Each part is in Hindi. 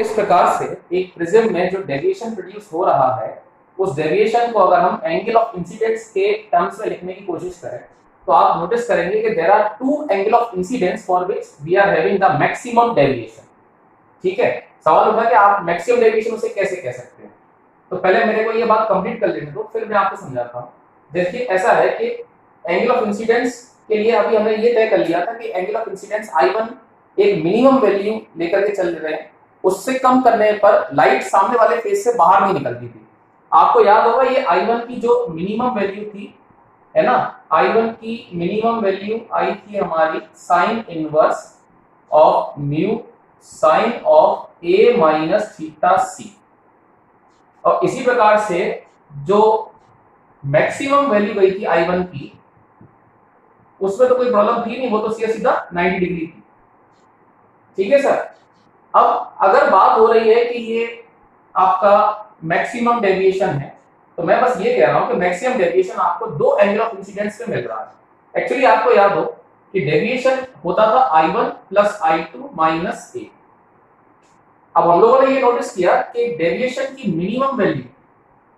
इस प्रकार से एक प्रिज्म में जो डेविएशन प्रोड्यूस हो रहा है उस डेविएशन को अगर हम एंगल ऑफ इंसिडेंस के टर्म्स में लिखने की कोशिश करें तो आप नोटिस करेंगे कि there are two angle of incidence for which we are having the maximum deviation. ठीक है, सवाल उठा कि आप मैक्सिमम डेविएशन उसे कैसे कह सकते हैं। तो पहले मेरे को ये बात कंप्लीट कर लेने दो, फिर मैं आपको समझाता हूँ। देखिए ऐसा है कि एंगल ऑफ इंसिडेंस के लिए अभी हमने ये तय कर लिया था कि एंगल ऑफ इंसिडेंस I1 एक मिनिमम वैल्यू लेकर के चल रहे हैं, उससे कम करने पर लाइट सामने वाले फेस से बाहर नहीं निकलती थी। आपको याद होगा ये I1 की जो मिनिमम वैल्यू थी, है ना, I1 की मिनिमम वैल्यू आई थी हमारी sine inverse of mu sine of A minus theta C. और इसी प्रकार से जो मैक्सिमम वैल्यू गई थी I1 की, उसमें तो कोई प्रॉब्लम थी नहीं, वो तो सीधा 90 डिग्री थी। ठीक है सर। अब अगर बात हो रही है कि ये आपका मैक्सिमम डेविएशन है, तो मैं बस ये कह रहा हूं कि मैक्सिमम डेविएशन आपको दो एंगल ऑफ इंसिडेंस पे मिल रहा है। एक्चुअली आपको याद हो कि डेविएशन होता था I1 plus I2 minus A। अब हम लोगों ने ये नोटिस किया कि डेविएशन की मिनिमम वैल्यू,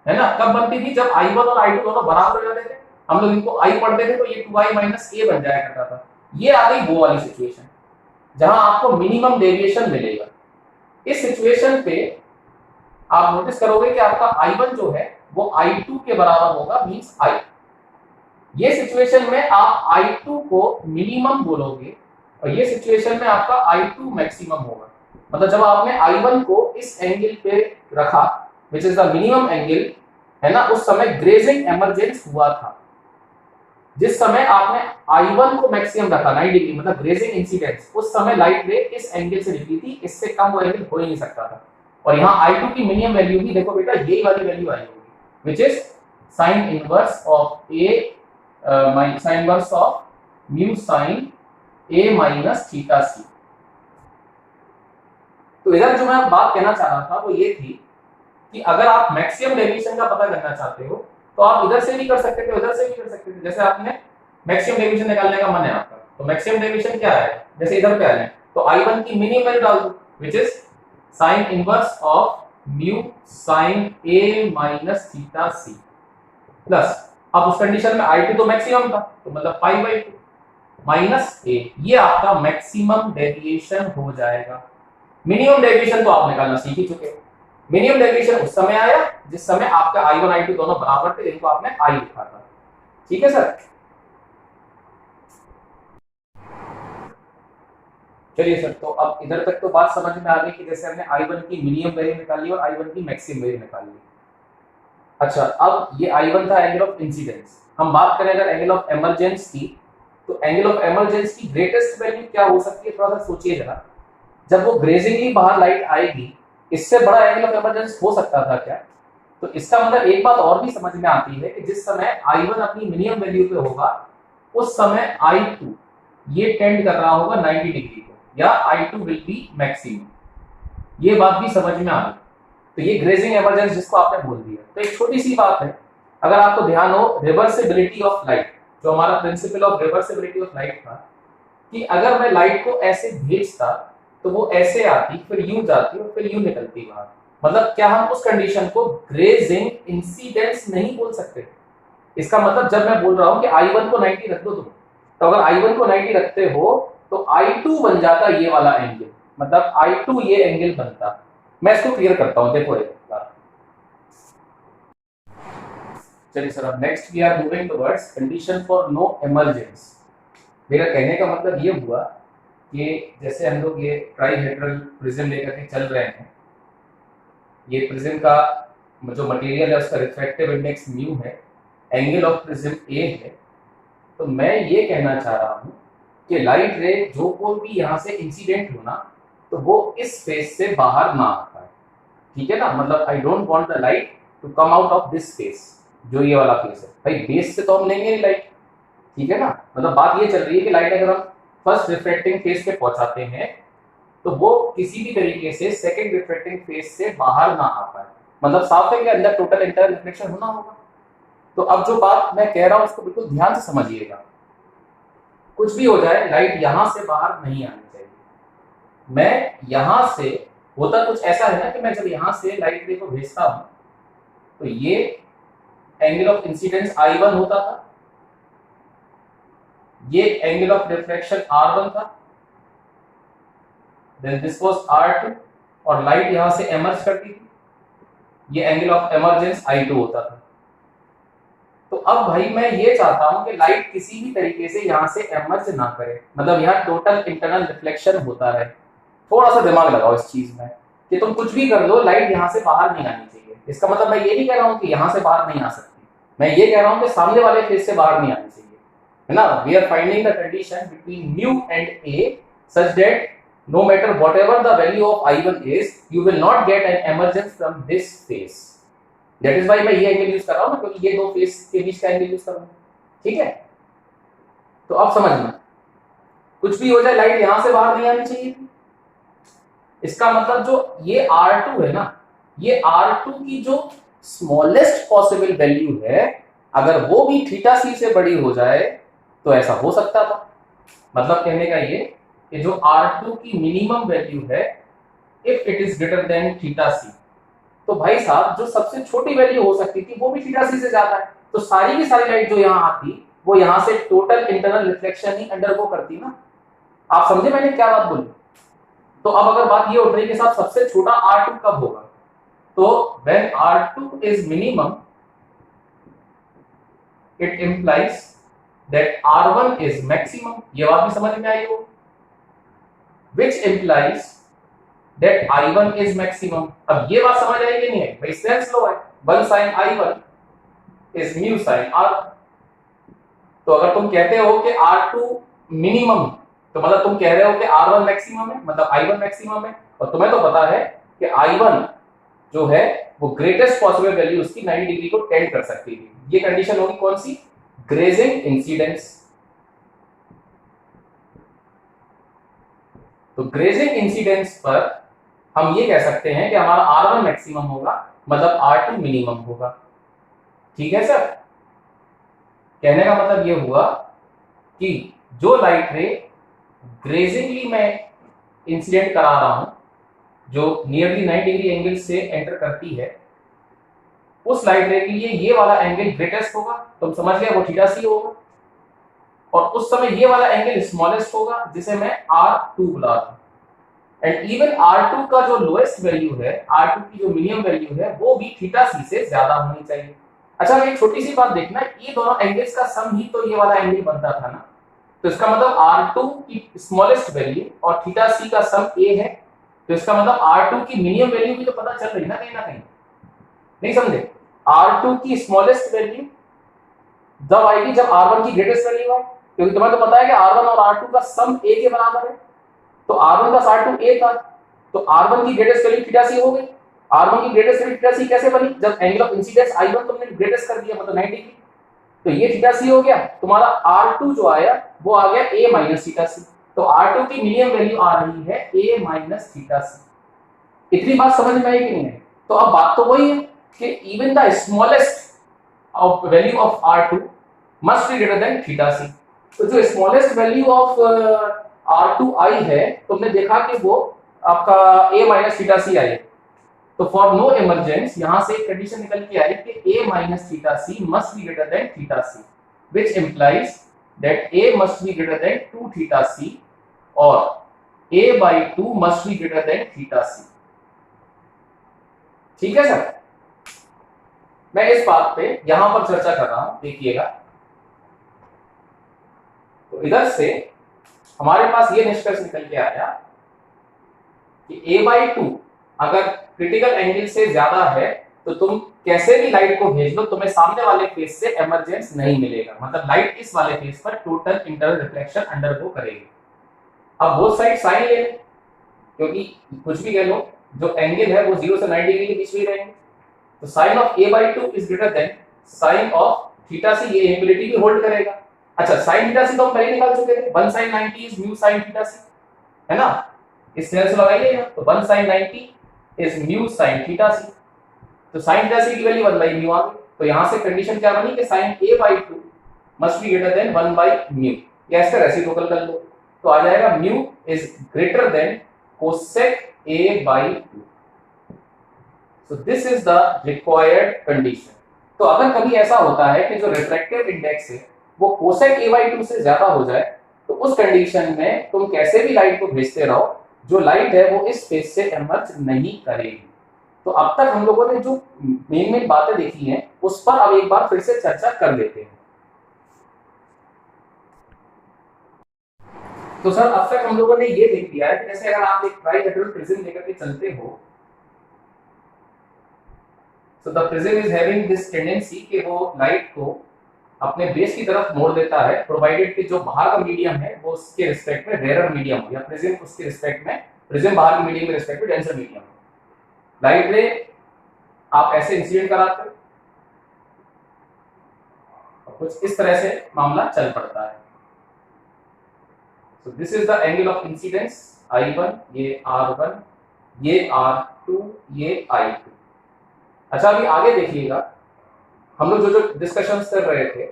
है ना, कब बनती थी, जब I1 और I2 दोनों बराबर हो जाते थे। हम लोग इनको I पढ़ते थे तो ये 2I माइनस A बन जाया करता था। ये आ गई वो वाली सिचुएशन जहां आपको मिनिमम डेविएशन मिलेगा। इस सिचुएशन पे आप नोटिस करोगे कि आपका I1 जो है वो I2 के बराबर होगा, मींस I। ये सिचुएशन में आप I2 को मिनिमम बोलोगे और ये सिचुएशन में आपका I2 मैक्सिमम होगा। मतलब जब आपने I1 को इस एंगल पे रखा which is the minimum angle, है ना, उस समय ग्रेजिंग एमरजेंस हुआ था। जिस समय आपने I1 को मैक्सिमम रखा 90 डिग्री, मतलब ग्रेजिंग इंसिडेंस, उस समय लाइट रे इस एंगल से निकली थी, इससे कम वो एंगल हो ही नहीं सकता था। और यहाँ I2 की मिनिमम वैल्यू भी देखो बेटा यही वाली वैल्यू आई होगी, which is sine inverse of A sine inverse of mu sine A minus theta C. तो इधर जो मैं बात कहना चाह रहा था वो ये थी कि अगर आप मैक्सिमम डेविएशन का पता करना चाहते हो तो आप इधर से भी कर सकते थे, उधर से भी कर सकते थे। जैसे आपने मैक्सिमम डेविएशन निकालने का मन है आपका, तो मैक्सिमम डेविएशन क्या है, जैसे इधर पे आ रहे हैं तो I1 की मिनिमम वैल्यू डाल दो which is sine inverse of mu sine A minus theta C plus, अब उस कंडीशन में I2 तो मैक्सिमम था तो मतलब पाई बाई 2 माइनस A, ये आपका मैक्सिमम डेविएशन हो जाएगा। मिनिमम डेविएशन तो आप निकालना सीख ही चुके हो। मिनिमम डेविएशन उस समय आया जिस समय आपका I1 I2 दोनों बराबर थे, इनको आपने I लिखा था। ठीक है सर। चलिए सर, तो अब इधर तक तो बात समझ में आ गई कि जैसे हमने I1 की मिनिमम वैल्यू निकाली और I1 की मैक्सिमम वैल्यू निकाली। अच्छा, अब ये I1 था एंगल ऑफ इंसिडेंस। हम बात करें अगर एंगल ऑफ एमरजेंस की, तो एंगल ऑफ एमरजेंस की ग्रेटेस्ट वैल्यू क्या हो सकती है, थोड़ा सा सोचिए जरा। जब वो ग्रेजिंगली बाहर लाइट आएगी, इससे बड़ा एंगल ऑफ एमरजेंस हो सकता था क्या? तो इसका मतलब एक बात और भी समझ में आती है कि जिस समय I1 अपनी मिनिमम वैल्यू पे होगा उस समय I2 ये टेंड कर रहा होगा 90 डिग्री को, या I2 विल बी मैक्सिमम। ये बात भी समझ में आ गई। तो ये ग्रेजिंग एमरजेंस जिसको आपने बोल दिया। तो एक छोटी सी बात है, अगर आपको ध्यान हो रिवर्सिबिलिटी ऑफ लाइट, जो हमारा principle of reversibility of light था कि अगर मैं लाइट को ऐसे भेजता तो वो ऐसे आती, फिर यूं जाती और फिर यूं निकलती बाहर। मतलब क्या हम उस कंडीशन को ग्रेजिंग इंसिडेंस नहीं बोल सकते? इसका मतलब जब मैं बोल रहा हूं कि I1 को 90 रख दो तुम, तो अगर I1 को 90 रखते हो तो I2 बन जाता ये वाला एंगल, मतलब I2 ये एंगल बनता। मैं इसको क्लियर करता हूं, देखो एक बार। चलिए सर, अब next we are moving towards condition for no emergence. मेरा कहने का मतलब ये हुआ कि जैसे हम लोग ये ट्राइहेड्रल प्रिज्म लेकर के चल रहे हैं, ये प्रिज्म का जो मटेरियल है उसका रिफ्रैक्टिव इंडेक्स म्यू है, एंगल ऑफ प्रिज्म A है। तो मैं ये कहना चाह रहा हूँ कि लाइट रे जो कोई भी यहाँ से इंसिडेंट होना तो वो इस फेस से बाहर ना आ पाए। ठीक है ना, मतलब I don't want the light to come out of this face, जो ये वाला फेस है। भाई बेस से तो हम लेंगे लाइट, ठीक है ना। मतलब बात ये चल रही है कि लाइट अगर हम फर्स्ट रिफ्रैक्टिंग फेस पे पहुंचाते हैं तो वो किसी भी तरीके से सेकंड रिफ्रैक्टिंग फेस से बाहर ना आ पाए। मतलब साफ है कि अंदर टोटल इंटर रिफ्लेक्शन होना होगा। तो अब जो बात मैं कह रहा हूं उसको बिल्कुल ध्यान से समझिएगा। कुछ भी हो जाए लाइट यहां से बाहर नहीं आनी चाहिए। मैं यहां से होता कुछ ऐसा है ना कि मैं जब यहाँ से लाइट रे को भेजता हूं तो ये एंगल ऑफ इंसिडेंस I1 होता था, ये एंगल ऑफ रिफ्लेक्शन R1 था, देन दिस वाज R2 और लाइट यहां से एमर्ज करती थी, ये एंगल ऑफ एमर्जेंस I2 होता था। तो अब भाई मैं ये चाहता हूं कि लाइट किसी भी तरीके से यहां से एमर्ज ना करे, मतलब यहाँ टोटल इंटरनल रिफ्लेक्शन होता रहे। थोड़ा सा दिमाग लगाओ इस चीज में कि तुम कुछ भी कर लो, लाइट यहां से बाहर नहीं आनी चाहिए। इसका मतलब मैं ये नहीं कह रहा हूं कि यहां से बाहर नहीं आ सकती, मैं ये कह रहा हूं कि सामने वाले फेस से बाहर नहीं आनी चाहिए, है ना। We are finding the condition between mu and A such that no matter whatever the value of I1 is, you will not get an emergence from this phase. That is why मैं ये एंगल यूज कर रहा हूं ना, क्योंकि ये दो फेस के बीच का एंगल यूज कर रहा हूं, ठीक है। तो अब समझना, कुछ भी हो जाए लाइट यहां से बाहर नहीं आनी चाहिए। इसका मतलब जो ये R2 है ना, ये R2 की जो स्मॉलेस्ट पॉसिबल वैल्यू है, अगर वो भी थीटा सी से बड़ी हो जाए तो ऐसा हो सकता था। मतलब कहने का ये कि जो R2 की मिनिमम वैल्यू है, if it is greater than theta C, तो भाई साहब जो सबसे छोटी वैल्यू हो सकती थी वो भी थीटा सी से ज्यादा है, तो सारी की सारी लाइट जो यहाँ आती वो यहाँ से टोटल इंटरनल रिफ्लेक्शन ही अंडरगो करती ना। आप समझे मैंने क्या बात बोली। तो अब अगर बात ये उठ रही कि साहब सबसे छोटा R2 कब होगा, तो when R2 is minimum it implies that R1 is maximum। ये बात भी समझ में आई हो, which implies that I1 is maximum। अब ये बात समझ आई कि नहीं है भाई, सेंस लो है, 1 sin I1 is mu sin R। तो अगर तुम कहते हो कि R2 मिनिमम, तो मतलब तुम कह रहे हो कि R1 मैक्सिमम है, मतलब I1 मैक्सिमम है, और तुम्हें तो पता है कि I1 जो है वो ग्रेटेस्ट पॉसिबल वैल्यू उसकी 90 डिग्री को टेंड कर सकती थी। ये कंडीशन होगी कौन सी, ग्रेजिंग इंसिडेंस। तो ग्रेजिंग इंसिडेंस पर हम ये कह सकते हैं कि हमारा R1 मैक्सिमम होगा, मतलब R2 मिनिमम होगा। ठीक है सर, कहने का मतलब ये हुआ कि जो लाइट रे ग्रेजिंगली मैं इंसिडेंट करा रहा हूं, जो नियरली 90 डिग्री एंगल से एंटर करती है, उस लाइट रे के लिए ये वाला एंगल ग्रेटेस्ट होगा, तुम समझ गए, वो थीटा सी होगा। और उस समय ये वाला एंगल स्मॉलेस्ट होगा, जिसे मैं R2 बुला रहा हूं। एंड इवन R2 का जो लोएस्ट वैल्यू है, R2 की जो मिनिमम वैल्यू है, वो भी थीटा सी से ज्यादा होनी चाहिए। अच्छा, एक छोटी सी बात देखना, ये दोनों एंगल्स का सम ही तो ये वाला एंगल बनता था ना, तो इसका मतलब R2 की स्मॉलेस्ट वैल्यू और थीटा सी का सम A है, तो इसका मतलब R2 की मिनिमम वैल्यू भी तो पता चल रही ना कहीं, नहीं समझे। R2 की स्मॉलेस्ट वैल्यू जब आएगी जब R1 की ग्रेटेस्ट वैल्यू है, क्योंकि तुम्हें तो पता है कि R1 और R2 का सम A के बराबर है, तो R1 प्लस R2 A था, तो R1 की ग्रेटेस्ट वैल्यू थीटा सी हो गई। R1 की ग्रेटेस्ट वैल्यू थीटा सी कैसे बनी, जब एंगल ऑफ इंसिडेंस I1 तुमने ग्रेटेस्ट कर दिया, मतलब 90 डिग्री, तो ये थीटा सी हो गया। तुम्हारा R2 जो आया वो आ गया A माइनस थीटा सी, तो R2 की मिनिमम वैल्यू आ रही है A माइनस थीटा सी। इतनी बात समझ में आई कि नहीं है। तो अब बात तो वही है कि even the smallest of value of R2 must be greater than theta C. तो जो स्मॉलेस्ट वैल्यू ऑफ R2i है, तुमने देखा कि वो आपका A माइनस थीटा सी आई। तो फॉर नो इमरजेंस यहां से एक कंडीशन निकल के आई कि A minus theta C must be greater than theta C, which implies that A must be greater than 2 theta C और A/2 must be greater than theta C. ठीक है सर, मैं इस बात पे यहां पर चर्चा कर रहा हूं, देखिएगा। तो इधर से हमारे पास ये निष्कर्ष निकल के आया कि A/2 अगर क्रिटिकल एंगल से ज्यादा है तो तुम कैसे भी लाइट को भेज लो, तुम्हें सामने वाले फेस से एमरजेंस नहीं मिलेगा, मतलब लाइट इस वाले फेस पर टोटल इंटरनल रिफ्लेक्शन अंडरगो करेगी। अब बोथ साइड साइन ले, क्योंकि कुछ भी कह लो, जो एंगल है वो 0 से 90 डिग्री के बीच में रहेंगे, तो sine of A/2 is greater than sine of theta C, ये इक्वलिटी भी होल्ड करेगा। अच्छा, साइन थीटा सी तो हम पहले निकाल चुके थे, 1 sin 90 is mu sin theta C, है ना। इस तरह से लगाइए, तो 1 sin 90 is mu sin theta C, तो sin थीटा सी की वैल्यू 1 by म्यू आ गई। तो यहां से कंडीशन क्या बनी कि sin A/2 must be greater then 1 by mu, या इसका रेसिप्रोकल कर लो, तो आ जाएगा mu is greater then cosec A by 2. So this is the required condition. तो अगर कभी ऐसा होता है कि जो रिफ्रैक्टिव इंडेक्स है वो कोसेक a by 2 से ज्यादा हो जाए, तो उस कंडीशन में तुम कैसे भी लाइट को भेजते रहो, जो लाइट है वो इस फेज से इमर्ज नहीं करेगी। तो अब तक हम लोगों ने जो मेन बातें देखी हैं उस पर अब एक बार फिर से चर्चा कर लेते हैं। तो सर अब तक हम लोगों ने ये देख लिया है कि जैसे अगर आप एक ट्राइहेड्रल प्रिज्म लेकर के चलते हो, तो the prism is having this tendency कि वो लाइट को अपने बेस की तरफ मोड़ देता है, प्रोवाइडेड कि जो बाहर का मीडियम है वो उसके रिस्पेक्ट में रेयर मीडियम हो, या प्रिज्म उसके रिस्पेक्ट में, प्रिज्म बाहर के मीडियम में रिस्पेक्ट में डेंसर मीडियम हो। लाइट रे आप ऐसे इंसिडेंट कराते हो और कुछ इस तरह से मामला चल पड़ता है। So this is the angle of incidence I1, ये R1, ये R2, ये I2। अच्छा अभी आगे देखिएगा, हम लोग जो डिस्कशंस कर रहे थे,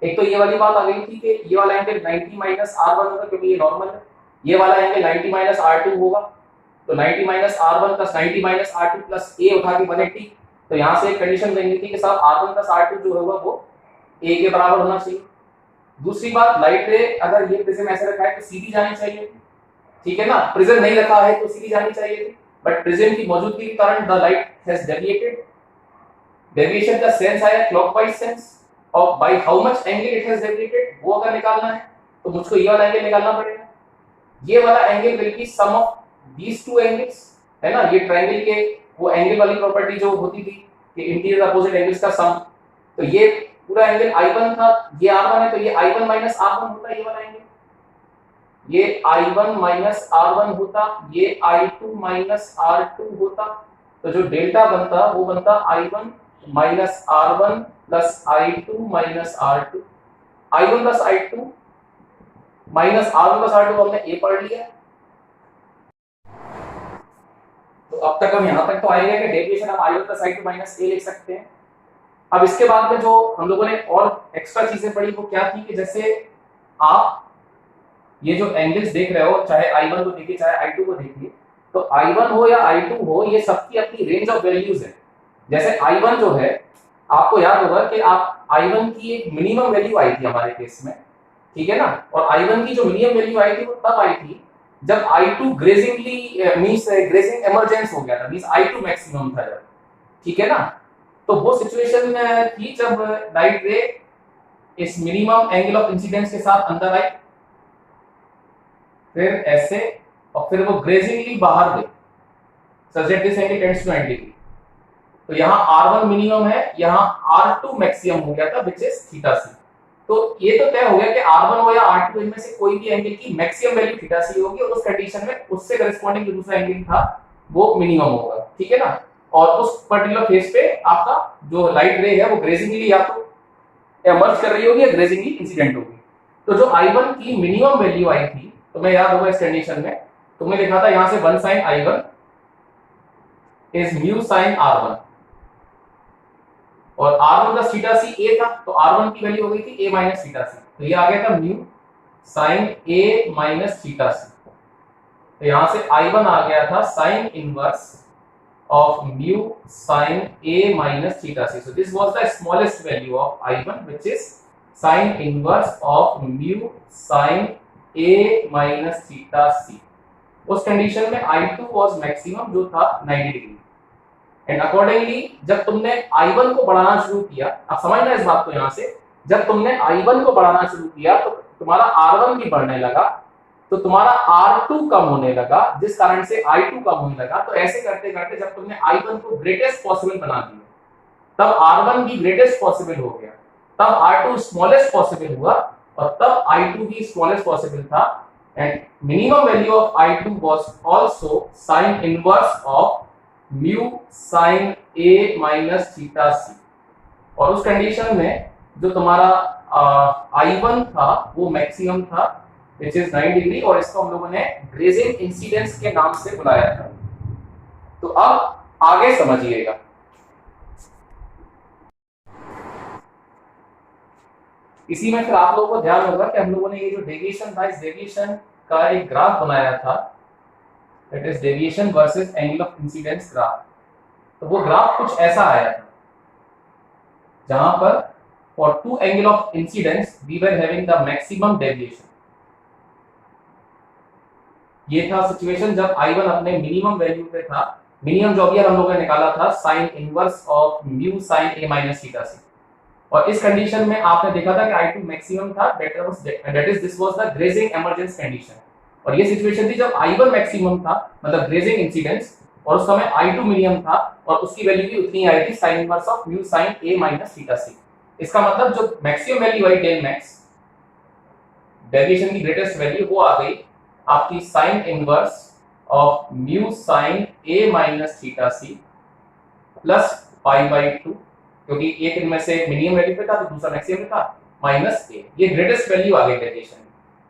एक तो ये वाली बात आ गई थी कि ये वाला एंगल 90 माइनस R1 होगा क्योंकि ये नॉर्मल है, ये वाला एंगल 90 माइनस R2 होगा, तो 90 minus R1 plus 90 minus R2 plus A उठा के 180। तो यहाँ से एक कंडीशन देंगे थी कि साहब R1 प्लस R2 जो होगा वो A के बराबर होना चाहिए। दूसरी बात, लाइट रे अगर ये प्रिज्म ऐसे रखा है तो सीधी जानी चाहिए, ठीक है ना, प्रिज्म नहीं रखा है तो सीधी जानी चाहिए थी, बट प्रिज्म की मौजूदगी के कारण the light has deviated. Deviation का सेंस आया क्लॉकवाइज सेंस, और by how much angle it has deviated वो अगर निकालना है तो मुझको ये वाला एंगल निकालना पड़ेगा। ये वाला angle will be sum of these two angles, है ना, ये ट्रायंगल के वो एंगल वाली प्रॉपर्टी जो होती थी कि इंटीरियर अपोजिट एंगल्स का सम। तो ये पूरा एंगल I1 था, ये R1 है, तो ये I1 माइनस R1 होता, ये वाला एंगल, ये I1 माइनस R1 होता, ये I2 माइनस R2 होता। तो जो डेल्टा बनता वो बनता I1 minus R1 plus I2 minus R2। I1 plus I2 minus R1 plus R2 को हमने A पढ़ लिया। तो अब तक हम यहां तक तो आएगा कि डेविएशन हम I1 plus I2 minus A लिख सकते हैं। अब इसके बाद में जो हम लोगों ने और एक्स्ट्रा चीजें पढ़ी वो क्या थी कि जैसे आप ये जो एंगल्स देख रहे हो, चाहे I1 को देखिए चाहे I2 को देखिए, तो I1 हो या I2 हो, ये सबकी अपनी रेंज ऑफ वैल्यूज है। जैसे I1 जो है, आपको याद होगा कि आप I1 की एक मिनिमम वैल्यू आई थी हमारे केस में, ठीक है ना, और I1 की जो मिनिमम वैल्यू आई थी वो तब आई थी जब I2 ग्रेजिंगली मींस ग्रेजिंग इमरजेंस हो गया था, मींस I2 मैक्सिमम था जब, ठीक है ना। तो वो सिचुएशन थी जब लाइट रे इस मिनिमम एंगल ऑफ इंसिडेंस के साथ अंदर आई, फिर ऐसे, और फिर वो ग्रेजिंगली बाहर गई, such that this angle tends to 90 degree. तो यहाँ R1 मिनिमम है, यहाँ R2 मैक्सिमम हो गया था विच इज थीटा सी। तो ये तो तय हो गया कि R1 हो या R2 इनमें से कोई भी एंगल की मैक्सिमम वैल्यू थीटा सी होगी, और उस कंडीशन में उससे करस्पॉन्डिंग जो दूसरा एंगल था वो मिनिमम होगा, ठीक है ना। और उस पर्टिकुलर फेज पे आपका जो लाइट रे है वो ग्रेजिंगली या तो इमर्ज कर रही होगी या ग्रेजिंगली इंसिडेंट होगी। तो जो I1 की मिनिमम वैल्यू आई थी, तो मैं याद होगा इस कंडीशन में तुमने लिखा था यहां से 1 sin I1 is mu sin R1, और R1 plus theta C A था, तो R1 की वैल्यू हो गई थी A माइनस थीटा सी, तो ये आ गया था mu sin A minus theta C. तो यहां से I1 आ गया था sin inverse of mu sin A minus theta c. So this was the smallest value of I1, which is sin inverse of mu sin A minus theta c. उस कंडीशन में I2 was maximum जो था 90 डिग्री, एंड अकॉर्डिंगली जब तुमने I1 को बढ़ाना शुरू किया, अब समझना इस बात को, यहाँ से जब तुमने I1 को बढ़ाना शुरू किया तो तुम्हारा R1 भी बढ़ने लगा, तो तुम्हारा R2 कम होने लगा, जिस कारण से I2 कम होने लगा। तो ऐसे करते करते जब तुमने I1 को ग्रेटेस्ट पॉसिबल बना दिया, तब R1 भी ग्रेटेस्ट पॉसिबल हो गया, तब R2 स्मॉलेस्ट पॉसिबल हुआ, और तब I2 भी स्मॉलेस्ट पॉसिबल था, and minimum value of I2 was also sin inverse of mu sin A minus theta c। और उस कंडीशन में जो तुम्हारा I1 था वो मैक्सिमम था which is 9 डिग्री, और इसको हम लोगों ने ग्रेजिंग इंसिडेंस के नाम से बुलाया था। तो अब आगे समझिएगा, इसी में फिर आप लोगों को ध्यान होगा कि हम लोगों ने ये जो डेविएशन था, इस डेविएशन का एक ग्राफ बनाया था, that is deviation versus angle of incidence graph. तो वो ग्राफ कुछ ऐसा आया था जहां पर for two angle of incidence we were having the maximum deviation. ये था सिचुएशन जब I1 अपने मिनिमम वैल्यू पे था। मिनिमम जो अभी हम लोगों ने निकाला था sign inverse of mu sine a minus theta से, और इस कंडीशन में आपने देखा था कि I2 मैक्सिमम था, that is this was the grazing emergence condition. और ये सिचुएशन थी जब I1 मैक्सिमम था, मतलब ग्रेजिंग इंसिडेंस, और उस समय I2 मिनिमम था और उसकी वैल्यू भी उतनी आई थी sine inverse of mu sine a minus theta से। इसका मतलब जो मैक्सिमम वैल्यू आई डेल मैक्स, डेविएशन की ग्रेटेस्ट वैल्यू, वो आ गई आपकी sine inverse of mu sine a minus theta C plus pi by 2, क्योंकि एक इनमें से मिनिमम वैल्यू पे था तो दूसरा मैक्सिमम पे था, माइनस a। ये ग्रेटेस्ट वैल्यू आ गई डेविएशन।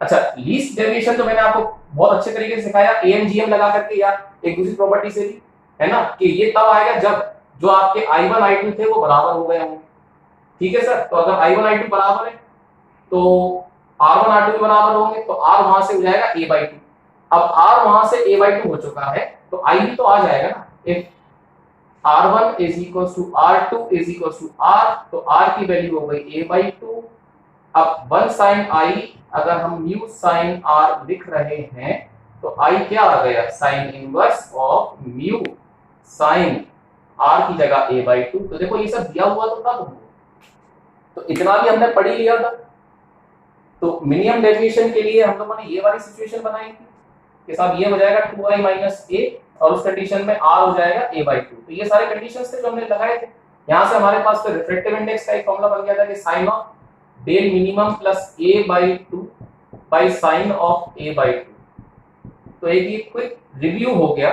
अच्छा, लीस्ट डेविएशन तो मैंने आपको बहुत अच्छे तरीके से सिखाया AMGM लगा करके या एक दूसरी प्रॉपर्टी से भी, है ना, कि ये तब आएगा जब जो आपके I1 I2 थे वो बराबर हो गए होंगे। ठीक है सर, तो अगर I1 I2 बराबर है तो R1 R2 भी बराबर होंगे, तो R वहां से हो जाएगा a/2। अब R वहां से a/2 हो चुका है तो I भी तो आ जाएगा ना। If R1 is equals to R2 is equals to R, तो R की वैल्यू हो गई a/2। अब 1 sin I अगर हम म्यू साइन R लिख रहे हैं तो I क्या आ गया, sign inverse of mu sign R की जगह a/2। तो देखो ये सब दिया हुआ तो था तुमको, तो इतना भी हमने पढ़ ही लिया था। तो मिनिमम डेविएशन के लिए हम लोगों ने ये वाली सिचुएशन बनाई थी कि साहब ये हो जाएगा 2i माइनस a, और उस कंडीशन में r हो जाएगा a/2। तो ये सारे कंडीशंस थे जो हमने लगाए थे। यहां से हमारे पास तो रिफ्रैक्टिव इंडेक्स का एक फॉर्मूला बन गया था कि sine of del minimum plus a/2 by sine of a/2। तो एक ये क्विक रिव्यू हो गया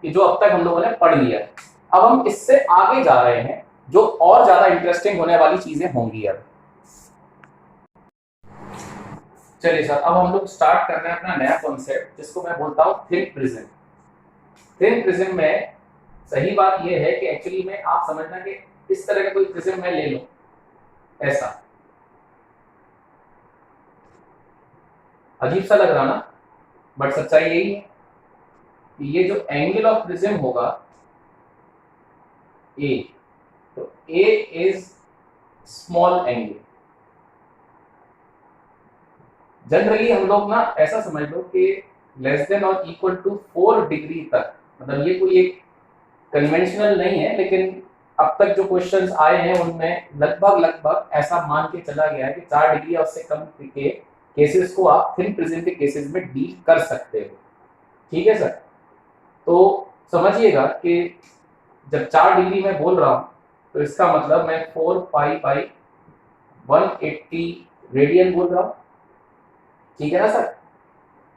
कि जो अब तक हम लोगों ने पढ़ लिया है। अब हम इससे आगे जा रहे हैं जो और ज्यादा इंटरेस्टिंग होने वाली चीजें होंगी। अब चलिए सर, अब हम लोग स्टार्ट कर रहे हैं अपना नया कॉन्सेप्ट जिसको मैं बोलता हूँ थिन प्रिज्म। थिन प्रिज्म में सही बात यह है कि एक्चुअली में आप समझना कि इस तरह का कोई प्रिज्म मैं ले लूं ऐसा, अजीब सा लग रहा ना, बट सच्चाई यही है कि ये जो एंगल ऑफ प्रिज्म होगा A, तो A is small angle. Generally हम लोग ना ऐसा समझ लो कि लेस देन और इक्वल टू 4 डिग्री तक, मतलब ये कोई एक कन्वेंशनल नहीं है, लेकिन अब तक जो क्वेश्चंस आए हैं उनमें लगभग ऐसा मान के चला गया है कि 4 डिग्री और उससे कम के केसेस को आप थिन प्रिज्म के केसेस में डील कर सकते हो। ठीक है सर, तो समझिएगा कि जब 4 डिग्री में बोल रहा हूं तो इसका मतलब मैं 4 पाई बाई 180 रेडियन बोल रहा हूं, ठीक है ना सर,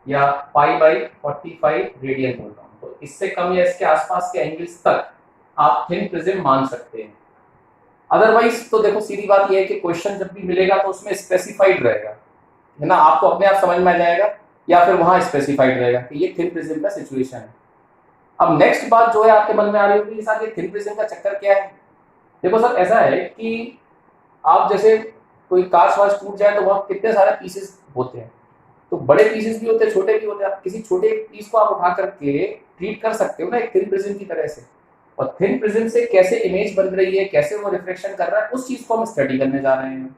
या पाई बाई 45 रेडियन बोल रहा हूं। तो इससे कम या इसके आसपास के एंगल्स तक आप थिन प्रिज्म मान सकते हैं। अदरवाइज तो देखो सीधी बात यह है कि क्वेश्चन जब भी मिलेगा तो उसमें स्पेसिफाइड रहेगा, है ना, आपको अपने आप समझ में आ जाएगा, या फिर वहां स्पेसिफाइड रहेगा कि ये थिन प्रिज्म का सिचुएशन है। अब नेक्स्ट बात जो है आपके मन में आ रही होगी, सर ये थिन प्रिज्म का चक्कर क्या है। देखो सर, ऐसा है कि आप जैसे कोई कांच वाच टूट जाए तो वहां कितने सारे पीसेस होते हैं, तो बड़े पीसेस भी होते हैं, छोटे भी होते हैं। आप किसी छोटे पीस को आप उठा करके ट्रीट कर सकते हो ना एक थिन प्रिज्म की तरह से, और थिन प्रिज्म से कैसे इमेज बन रही है, कैसे वो रिफ्लेक्शन कर रहा है, उस चीज को हम स्टडी करने जा रहे हैं।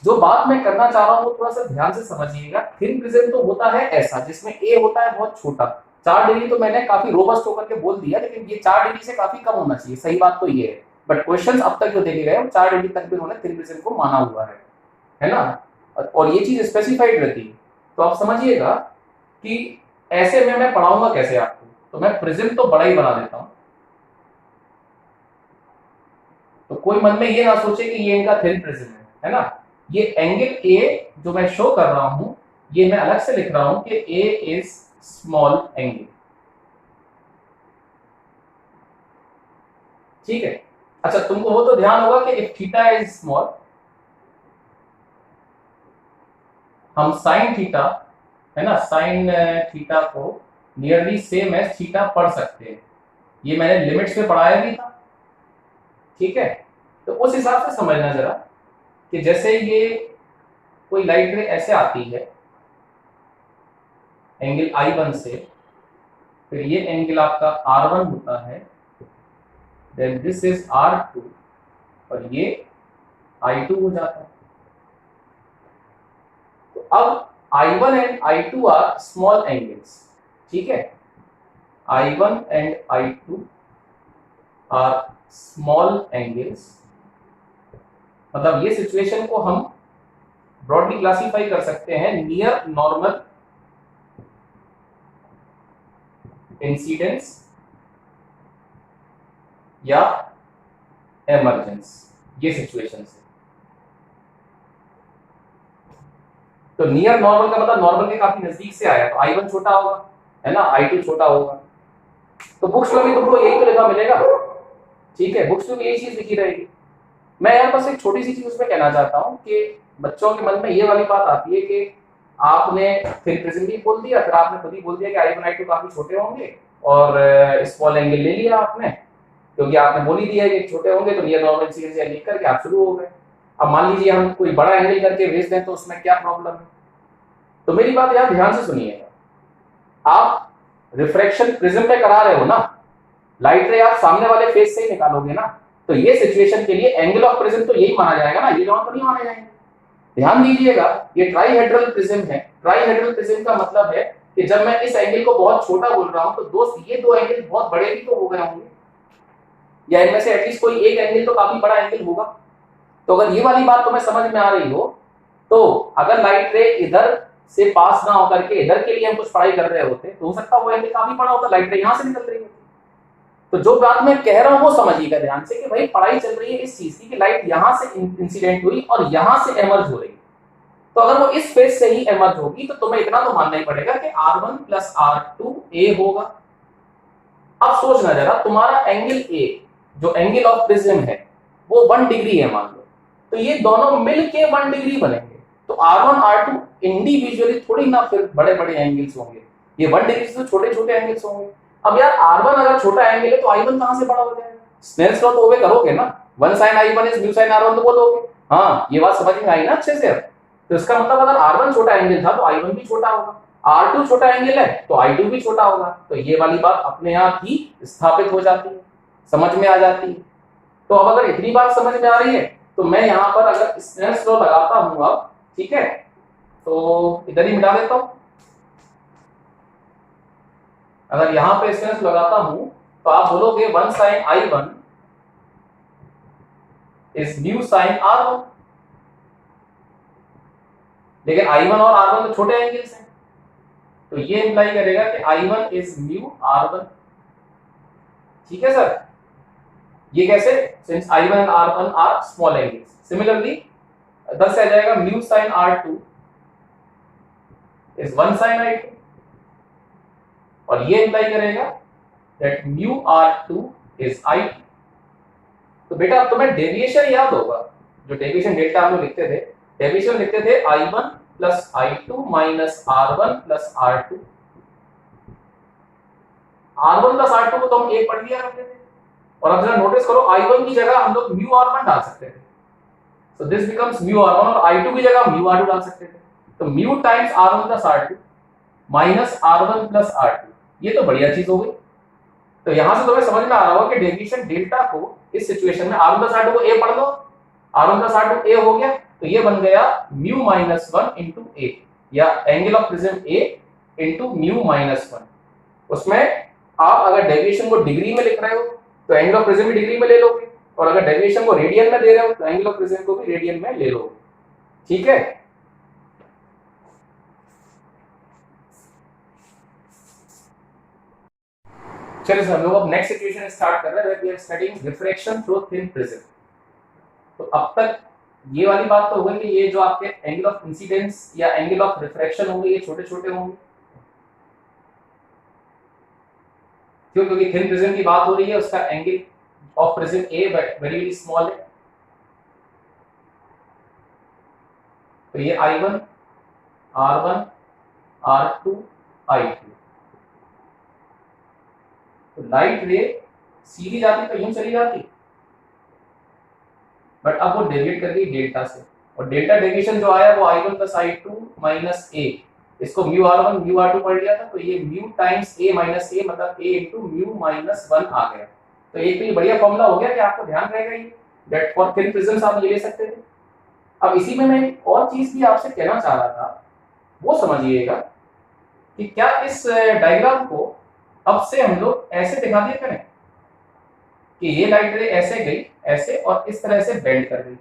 जो बात मैं करना चाह रहा हूँ वो थोड़ा सा ध्यान से समझिएगा। थिन प्रिज्म तो होता है ऐसा जिसमें ए होता है बहुत छोटा। 4 डिग्री तो मैंने काफी रोबस्ट होकर के बोल दिया, लेकिन ये 4 डिग्री से काफी कम होना चाहिए, सही बात तो ये है। बट क्वेश्चंस अब तक जो देखे गए 4 डिग्री तक भी उन्होंने थिन प्रिज्म को माना हुआ है ना, और ये चीज स्पेसिफाइड रहती है। तो आप समझिएगा कि ऐसे में मैं पढ़ाऊंगा कैसे आपको, तो मैं प्रिज्म तो बड़ा ही बना देता हूं, तो कोई मन में ये ना सोचे कि ये इनका थिन प्रिज्म है ना। ये एंगल ए जो मैं शो कर रहा हूं, ये मैं अलग से लिख रहा हूं कि ए इज स्मॉल एंगल, ठीक है। अच्छा, तुमको वो तो ध्यान होगा कि इफ थीटा इज स्मॉल, हम साइन थीटा, है ना, साइन थीटा को नियरली सेम एज थीटा पढ़ सकते हैं। ये मैंने लिमिट्स में पढ़ाया भी था, ठीक है। तो उस हिसाब से समझना जरा कि जैसे ये कोई लाइट रे ऐसे आती है एंगल I1 से, फिर ये एंगल आपका R1 होता है, देन दिस इज R2 और ये I2 हो जाता है। तो अब I1 and I2 are small angles, ठीक है, I1 and I2 are small angles. मतलब ये सिचुएशन को हम ब्रॉडली क्लासिफाई कर सकते हैं नियर नॉर्मल इंसिडेंस या एमरजेंस, ये सिचुएशन से। तो नियर नॉर्मल का मतलब नॉर्मल के काफी नजदीक से आया, तो I1 छोटा होगा, है ना, I2 छोटा होगा। तो बुक्स में भी तुमको यही तो लिखा मिलेगा, ठीक है, बुक्स में भी यही चीज लिखी रहेगी। मैं यहाँ बस एक छोटी सी चीज उसमें कहना चाहता हूँ कि बच्चों के मन में ये वाली बात आती है कि आपने फिर प्रिज्म भी बोल दिया, फिर आपने खुद ही बोल दिया कि I1 I2 काफी छोटे होंगे और स्मॉल एंगल ले लिया आपने, क्योंकि आपने बोल ही दिया कि छोटे होंगे तो नियर नॉर्मल इंसिडेंस या लिख करके आप शुरू हो गए। अब मान लीजिए हम कोई बड़ा एंगल करके भेज दें तो उसमें क्या प्रॉब्लम है? तो मेरी बात यार ध्यान से सुनिएगा, आप रिफ्रैक्शन प्रिज्म पे करा रहे हो ना, लाइट रे आप सामने वाले फेस से ही निकालोगे ना, तो ये सिचुएशन के लिए एंगल ऑफ प्रिज्म तो यही माना जाएगा ना, ये दोनों तो नहीं माने जाएंगे। ध्यान दीजिएगा, ये ट्राईहेड्रल प्रिज्म है। ट्राईहेड्रल प्रिज्म का मतलब है कि जब मैं इस एंगल को बहुत छोटा बोल रहा हूं तो दोस्त ये दो एंगल बहुत बड़े भी तो हो गए होंगे, या इनमें से एटलीस्ट कोई एक एंगल तो काफी बड़ा एंगल होगा। तो अगर ये वाली बात तुम्हें समझ में आ रही हो, तो अगर लाइट रे इधर से पास ना होकर के इधर के लिए हम कुछ पढ़ाई कर रहे होते तो हो सकता है वो एंगल काफी बड़ा होता, लाइट रे यहां से निकल रही होती। तो जो बात मैं कह रहा हूं वो समझिएगा ध्यान से कि भाई पढ़ाई चल रही है इस चीज की कि लाइट यहां से इंसिडेंट हुई और यहां से एमर्ज हो रही, तो अगर वो इस फेस से ही एमर्ज होगी तो तुम्हें इतना तो मानना ही पड़ेगा कि R1 प्लस R2 A होगा। अब सोचना जरा, तुम्हारा एंगल A जो एंगल ऑफ प्रिज्म है वो 1 डिग्री है मान लो, तो ये दोनों मिलके 1 डिग्री बनेंगे। तो R1 R2 इंडिविजुअली थोड़ी ना फिर बड़े बड़े एंगल्स होंगे, ये 1 डिग्री से तो छोटे छोटे एंगल्स होंगे। अब यार R1 अगर छोटा एंगल है तो I1 कहां से बड़ा हो जाएगा? स्नेल्स लॉ तो ओबे करोगे ना, 1 sin I1 is mu sin R1 तो बोलोगे। हाँ, ये बात समझ में आई ना अच्छे से? तो इसका मतलब अगर R1 छोटा एंगल था तो I1 भी छोटा होगा, R2 छोटा एंगल है तो I2 भी छोटा होगा। तो ये वाली बात अपने आप ही स्थापित हो जाती है, समझ में आ जाती है। तो अब अगर इतनी बात समझ में आ रही है तो मैं यहाँ पर अगर स्नेल्स लॉ लगाता हूं अब, ठीक है, तो इधर ही मिटा देता हूं। अगर यहां पे स्नेल्स लगाता हूं तो आप बोलोगे 1 sin I1 is mu sin R1, लेकिन I1 और R1 तो छोटे एंगल्स हैं, तो ये इंप्लाई करेगा कि I1 इज म्यू R1, ठीक है सर। ये कैसे? Since I1 and R1 are small angles. Similarly 10 से आ जाएगा mu sin R2 is 1 sin I2, और ये इंप्लाई करेगा that mu R2 is I2। तो बेटा अब तुम्हें डेविएशन याद होगा, जो डेविएशन डेल्टा हम लोग लिखते थे, डेविएशन लिखते थे I1 plus I2 minus R1 plus R2। R1 plus R2 को तो हम एक पढ़ लिया करते थे, और अब जरा नोटिस करो I1 की जगह हम लोग म्यू R1 डाल सकते थे, so this becomes mu R1, और I2 की जगह म्यू R2 डाल सकते थे। तो mu times R1 plus R2 minus R1 plus R2, ये तो बढ़िया चीज हो गई। तो यहां से तुम्हें समझ में आ रहा होगा कि डेविएशन डेल्टा को इस सिचुएशन में R1 प्लस R2 को A पढ़ लो, R1 प्लस R2 A हो गया, तो ये बन गया म्यू माइनस 1 इंटू A, या angle of prism A into mu minus 1। उसमें आप अगर डेविएशन को डिग्री में लिख रहे हो तो एंगल ऑफ प्रिज्म भी डिग्री में ले लोगे, और अगर डेविएशन को रेडियन में दे रहे हो तो एंगल ऑफ प्रिज्म को भी रेडियन में ले लोगे, ठीक है। चलिए सर, हम लोग अब नेक्स्ट सिचुएशन स्टार्ट कर रहे हैं, we are studying refraction through thin prism. तो अब तक ये वाली बात तो हो गई कि ये जो आपके एंगल ऑफ इंसिडेंस या एंगल ऑफ रिफ्रैक्शन होंगे ये छोटे छोटे होंगे, क्यों? क्योंकि थिन प्रिज्म की बात हो रही है, उसका angle of prism A very very small है। तो ये I1 R1 R2 I2, तो लाइट रे सीधी जाती तो यूं चली जाती, बट अब वो डेविएट कर गई डेल्टा से, और डेल्टा डेविएशन जो आया वो I1 plus I2 minus A, इसको mu R one mu R two पढ़ लिया था, तो ये mu times A minus A मतलब A into mu minus one आ गया। तो एक तो ये बढ़िया फॉर्मूला हो गया कि आपको ध्यान रहेगा ये, दैट फॉर थिन प्रिज्म्स आप ये ले सकते थे। अब इसी में मैं एक और चीज भी आपसे कहना चाह रहा था, वो समझिएगा कि क्या इस डायग्राम को अब से हम लोग ऐसे दिखा दिया करें कि ये लाइट रे ऐसे गई ऐसे और इस तरह से बेंड कर गई।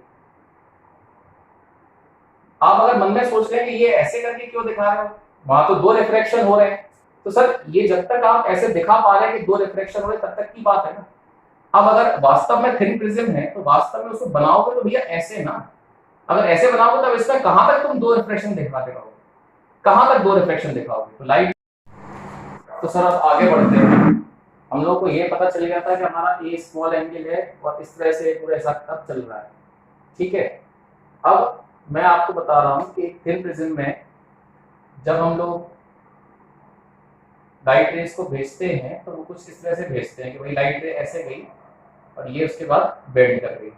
आप अगर मन में सोच रहे हैं कि ये ऐसे करके क्यों दिखा रहे हो, वहां तो दो रिफ्रैक्शन हो रहे हैं, तो सर ये जब तक आप ऐसे दिखा पा रहे हैं कि दो रिफ्रैक्शन हो रहे तब तक की बात है ना। अब अगर वास्तव में थिन प्रिज्म है तो वास्तव में उसको बनाओगे तो भैया ऐसे ना, अगर ऐसे बनाओगे तब इसमें कहां तक तुम दो रिफ्रैक्शन दिखा पाओगे, कहां तक दो रिफ्लेक्शन दिखाओगे तो लाइट। तो सर अब आगे बढ़ते हैं। हम लोग को ये पता चल गया था कि हमारा ए स्मॉल एंगल है और इस तरह से पूरा हिसाब किताब चल रहा है, ठीक है। अब मैं आपको बता रहा हूं कि एक थिन प्रिज्म में जब हम लोग लाइट रेस को भेजते हैं तो वो कुछ इस तरह से भेजते हैं कि भाई लाइट रे ऐसे गई और ये उसके बाद बेंड कर गई,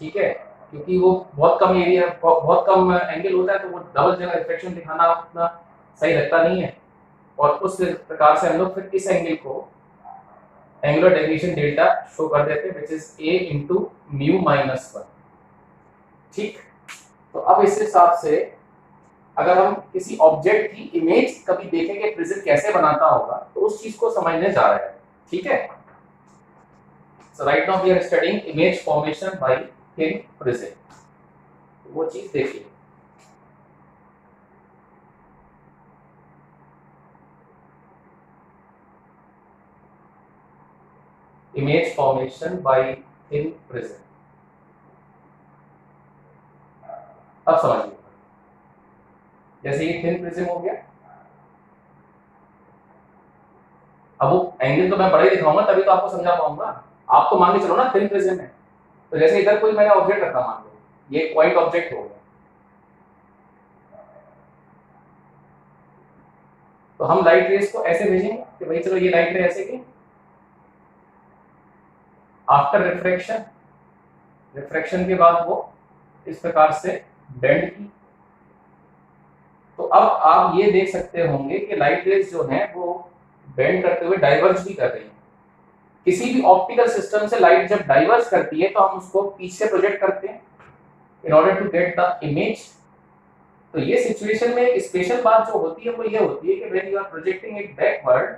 ठीक है। क्योंकि वो बहुत कम एरिया बहुत कम एंगल होता है तो वो डबल जगह रिफ्लेक्शन दिखाना उतना सही लगता नहीं है, और उस प्रकार से हम लोग फिर इस एंगल को एंगुलर डेविएशन डेल्टा शो कर देते हैं, which is a into mu minus one, ठीक। तो अब इस हिसाब से अगर हम किसी ऑब्जेक्ट की इमेज कभी देखेंगे प्रिज्म कैसे बनाता होगा तो उस चीज को समझने जा रहे हैं, ठीक है। So right now we are studying image formation by thin prism, वो चीज देखिए। Image formation by thin prism, अब समझिए। जैसे ये थिन प्रिज्म हो गया, अब वो एंगल तो मैं बड़ा ही दिखाऊंगा तभी तो आपको समझा पाऊंगा। आप तो मान के चलो ना थिन प्रिज्म है, तो जैसे इधर कोई मैंने ऑब्जेक्ट रखा, मान लो ये पॉइंट ऑब्जेक्ट हो गया, तो हम लाइट रेस को ऐसे भेजेंगे कि भाई चलो ये लाइट रे ऐसे की, आफ्टर रिफ्रैक्शन, रिफ्रैक्शन के बाद वो इस प्रकार से बेंड की। तो अब आप ये देख सकते होंगे कि लाइट रेस जो है वो बेंड करते हुए डाइवर्ज भी कर रही है। किसी भी ऑप्टिकल सिस्टम से लाइट जब डाइवर्ज करती है तो हम उसको पीछे प्रोजेक्ट करते हैं in order to get the image. तो ये सिचुएशन में एक स्पेशल बात जो होती है वो ये होती है कि when you are projecting it backward,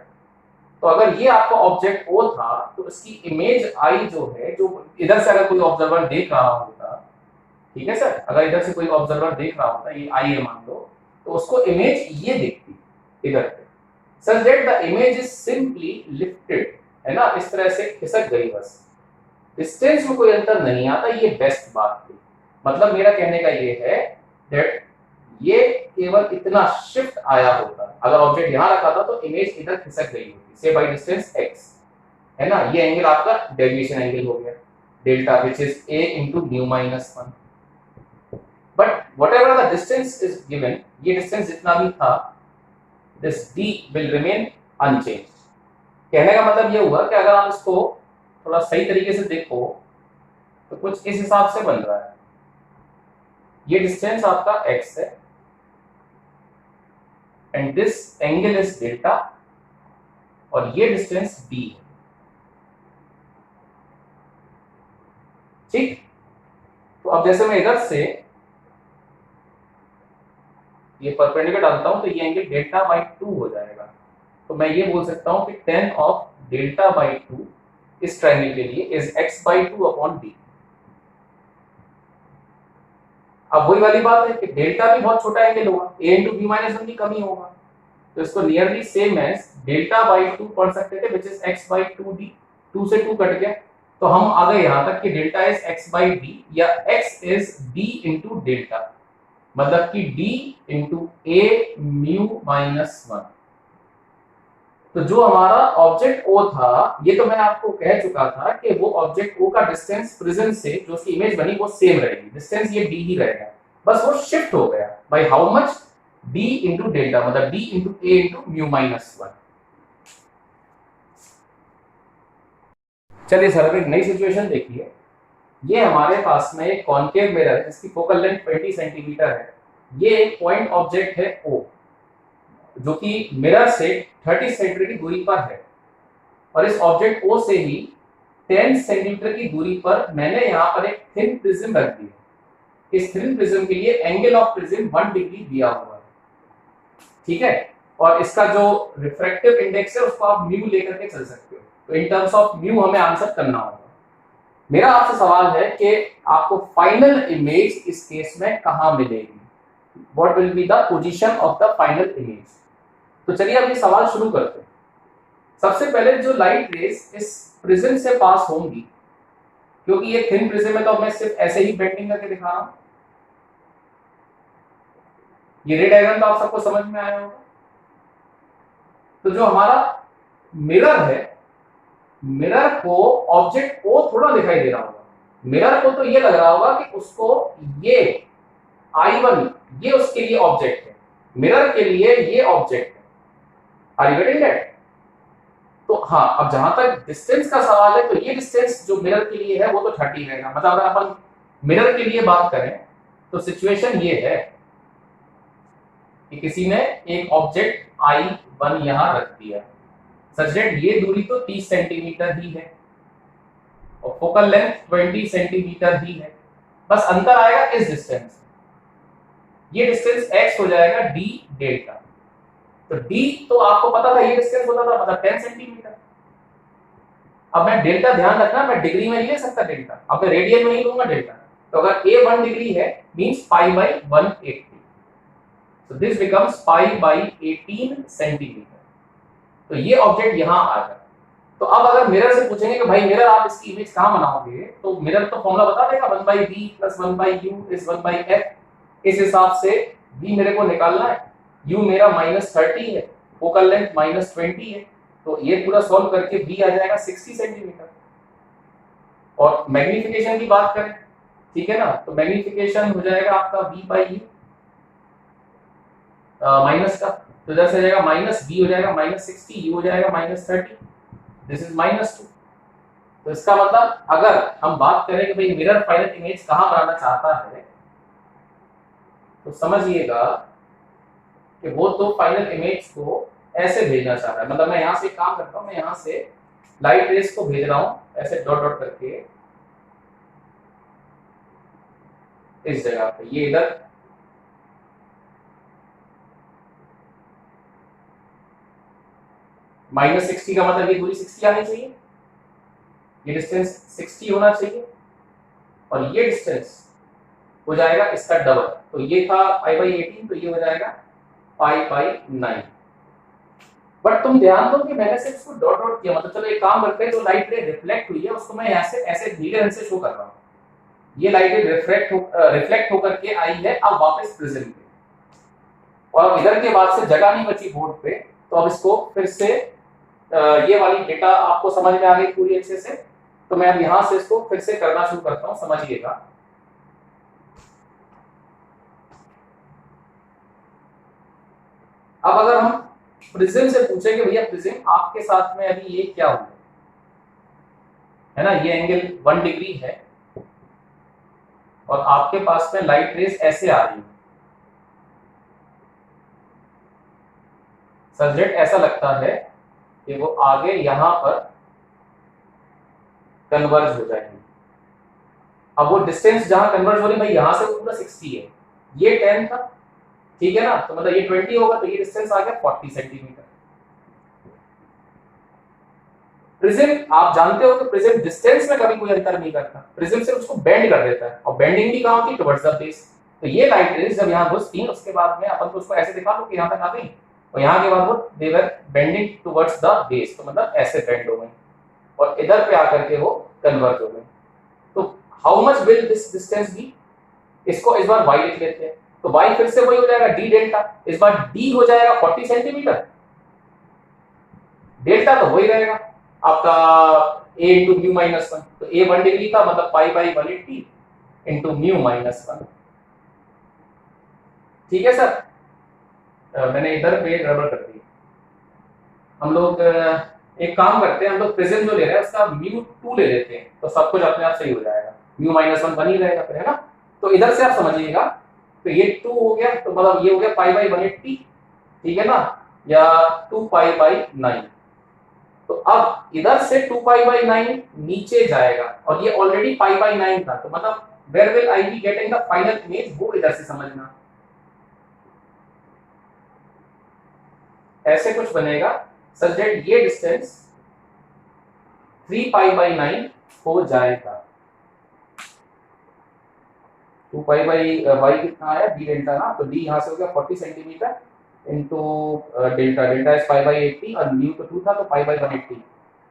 तो अगर ये आपका ऑब्जेक्ट ओ था तो इसकी इमेज आई जो है, जो इधर से अगर कोई ऑब्जर्वर देख रहा होता, ठीक है सर, अगर इधर से कोई ऑब्जर्वर देख रहा होता, ये आई है मान लो, तो उसको इमेज ये दिखती इधर पे, such that the image is simply lifted, है ना, इस तरह से खिसक गई बस, डिस्टेंस में कोई अंतर नहीं आता। ये बेस्ट बात थी, मतलब मेरा कहने का ये है दैट ये केवल इतना शिफ्ट आया होता, अगर ऑब्जेक्ट यहां रखा था तो इमेज इधर खिसक गई होती, से बाय डिस्टेंस x, है ना। ये एंगल आपका डेविएशन एंगल हो गया delta, which is a into mu minus 1, but whatever the distance is given, ये डिस्टेंस जितना भी था, this d will remain unchanged। कहने का मतलब ये हुआ कि अगर आप इसको थोड़ा सही तरीके से देखो तो कुछ इस हिसाब से बन रहा है, ये डिस्टेंस आपका x है and this angle is delta, और ये डिस्टेंस d है, ठीक। तो अब जैसे मैं इधर से ये परपेंडिकुलर डालता हूं तो ये एंगल डेल्टा बाई 2 हो जाएगा, तो मैं ये बोल सकता हूं कि tan ऑफ डेल्टा बाई 2 इस ट्रायंगल के लिए is x by 2 upon d। अब वही वाली बात है कि डेल्टा भी बहुत छोटा एंगल होगा, a into B minus one भी कम ही होगा, तो इसको nearly same as delta by 2 पढ़ सकते थे, which is x by 2d, 2 से 2 कट गया, तो हम आ गए यहां तक कि delta is x by d, या x is d into delta, मतलब कि d into a mu minus 1। तो जो हमारा ऑब्जेक्ट O था, ये तो मैं आपको कह चुका था कि वो ऑब्जेक्ट O का डिस्टेंस प्रिज्म से जो उसकी इमेज बनी वो सेम रहेगी, डिस्टेंस ये d ही रहेगा, बस वो शिफ्ट हो गया by how much, d into delta, मतलब d into a into mu minus 1। चलिए सर अब एक नई सिचुएशन देखिए। ये हमारे पास में एक कॉनकेव मिरर है जिसकी फोकल लेंथ 20 सेंटीमीटर है, ये एक पॉइंट ऑब्जेक्ट है O, जो कि मिरर से 30 सेंटीमीटर की दूरी पर है, और इस ऑब्जेक्ट O से ही 10 सेंटीमीटर की दूरी पर मैंने यहाँ पर एक थिन प्रिज्म रख दी है। इस थिन प्रिज्म के लिए एंगल ऑफ प्रिज्म 1 डिग्री दिया हुआ है, ठीक है। और इसका जो रिफ्रैक्टिव इंडेक्स है उसको आप म्यू लेकर के चल सकते हो। तो इन टर्म्स ऑफ म्यू हमें आंसर करना होगा। मेरा आपसे सवाल है कि आपको फाइनल इमेज इस केस में कहां मिलेगी, what will be the position of the final image. तो चलिए अब ये सवाल शुरू करते हैं। सबसे पहले जो लाइट रेज इस प्रिज्म से पास होंगी, क्योंकि ये थिन प्रिज्म है तो मैं सिर्फ ऐसे ही बेंडिंग करके दिखा रहा हूं। ये रे डायग्राम तो आप सबको समझ में आया होगा। तो जो हमारा मिरर है, मिरर को ऑब्जेक्ट को थोड़ा दिखाई दे रहा होगा। मिरर को तो ये लग रहा होगा कि उसको ये I1 ये उसके लिए ऑब्जेक्ट है, मिरर के लिए ये ऑब्जेक्ट है। Are you getting that? तो हाँ, अब जहां तक डिस्टेंस का सवाल है तो ये डिस्टेंस जो मिरर के लिए है वो तो 30 रहेगा। मतलब अगर अपन मिरर के लिए बात करें तो सिचुएशन ये है कि किसी ने एक ऑब्जेक्ट I1 यहां रख दिया, सच दैट ये दूरी तो 30 सेंटीमीटर ही है और फोकल लेंथ 20 सेंटीमीटर ही है। बस अंतर आएगा इस डिस्टेंस, ये डिस्टेंस x हो जाएगा d डेल्टा। तो d तो आपको पता था ये डिस्टेंस होता था, मतलब 10 सेंटीमीटर। अब मैं डेल्टा ध्यान रखना, मैं डिग्री में नहीं ले सकता डेल्टा, अब मैं रेडियन में नहीं लूंगा डेल्टा। तो अगर a 1 डिग्री है means pi by 180, so this becomes pi by 18 centimetre. तो ये ऑब्जेक्ट यहां आ गया। तो अब अगर मिरर से पूछेंगे कि भाई मिरर आप इसकी इमेज कहां बनाओगे, तो मिरर तो फॉर्मूला बता देगा 1/b + 1/u is 1/f। इस हिसाब से b मेरे को निकालना है, u मेरा -30 है, फोकल लेंथ -20 है, तो ये पूरा सॉल्व करके b आ जाएगा 60 सेंटीमीटर। और मैग्नीफिकेशन की बात करें, ठीक है ना, तो मैग्नीफिकेशन हो जाएगा आपका b/u माइनस का, तो इधर से जाएगा -b हो जाएगा -60, u हो जाएगा -30, दिस इज -2। तो इसका मतलब अगर हम बात करें कि भाई मिरर फाइनल इमेज कहां बनाना चाहता है, तो समझिएगा कि वो तो फाइनल इमेज को ऐसे भेजना चाह रहा है। मतलब मैं यहां से काम करता हूं, मैं यहां से लाइट रेस को भेज रहा हूं ऐसे डॉट डॉट करके इस जगह पे, ये इधर -60 का मतलब ये दूरी 60 आनी चाहिए, ये डिस्टेंस 60 होना चाहिए, और ये डिस्टेंस हो जाएगा इसका डबल। तो ये था π/18, तो ये हो जाएगा π/9। बट तुम ध्यान दो कि मैंने सिर्फ इसको डॉट डॉट किया, मतलब चलो एक काम करते हैं, जो लाइट रे रिफ्लेक्ट हुई है उसको मैं यहाँ से ऐसे नीले रंग से शो कर रहा हूँ। ये लाइट रे रिफ्लेक्ट होकर के आई है अब वापस प्रिज्म पे, और इधर के बाद से जगह नहीं बची बोर्ड पे, तो अब इसको फिर से ये वाली डेटा आपको समझ में आ गई पूरी अच्छे से। तो मैं अब यहां से इसको फिर से करना शुरू करता हूं, समझिएगा। अब अगर हम प्रिज्म से पूछें कि भैया प्रिज्म आपके साथ में अभी ये क्या हुआ है ना, ये एंगल 1 डिग्री है और आपके पास में लाइट रेज ऐसे आ रही है, सब्जेक्ट ऐसा लगता है कि वो आगे यहां पर कन्वर्ज हो जाएगी। अब वो डिस्टेंस जहां कन्वर्ज हो रही है भाई यहां से वो पूरा 60 है, ये 10 था, ठीक है ना, तो मतलब ये 20 होगा, तो ये डिस्टेंस आ गया 40 सेंटीमीटर। प्रिज्म आप जानते हो कि प्रिज्म डिस्टेंस में कभी कोई अंतर नहीं करता, प्रिज्म सिर्फ उसको बेंड कर देता है, और बेंडिंग भी कहां होती है, टुवर्ड्स द बेस। तो ये लाइट रेज जब यहां घुसती उसके बाद में अपन को उसको ऐसे दिखा दो कि यहां तक आ गई, और यहाँ के बाद वो दे वर बेंडिंग टुवर्ड्स द बेस, तो मतलब ऐसे बेंड हो गई और इधर पे आकर के वो कन्वर्ज हो गई। तो how much will this distance be, इसको इस बार y लिख लेते हैं, तो y फिर से वही हो जाएगा d डेल्टा, इस बार d हो जाएगा 40 सेंटीमीटर, डेल्टा तो वही रहेगा आपका a into mu minus 1, तो a 1 डिग्री था मतलब π/180 into mu minus 1। ठीक है सर, मैंने इधर पे गड़बड़ कर दी। हम लोग एक काम करते हैं, हम लोग प्रिज्म जो ले रहे हैं उसका μ2 ले लेते हैं, तो सब कुछ अपने आप सही हो जाएगा, mu-1 बन ही रहेगा फिर, है ना। तो इधर से आप समझिएगा, तो ये 2 हो गया, तो मतलब ये हो गया π/180, ठीक है ना, या 2π/9। तो अब इधर से 2π/9 नीचे जाएगा और ये ऑलरेडी π/9 था, तो मतलब where will I be getting the final image, वो इधर से समझना। ऐसे कुछ बनेगा सच दैट ये डिस्टेंस 3π/9 हो जाएगा। 2π/y कितना आया, d डेल्टा ना, तो d यहाँ से हो गया 40 centimetre into delta, delta is π/80 और न्यू तो 2 था तो π/180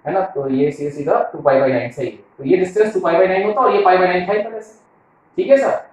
है ना, तो ये सीधा 2π/9 सही है। तो ये डिस्टेंस 2π/9 होता है और ये π/9 था इस तरह से। ठीक है सर।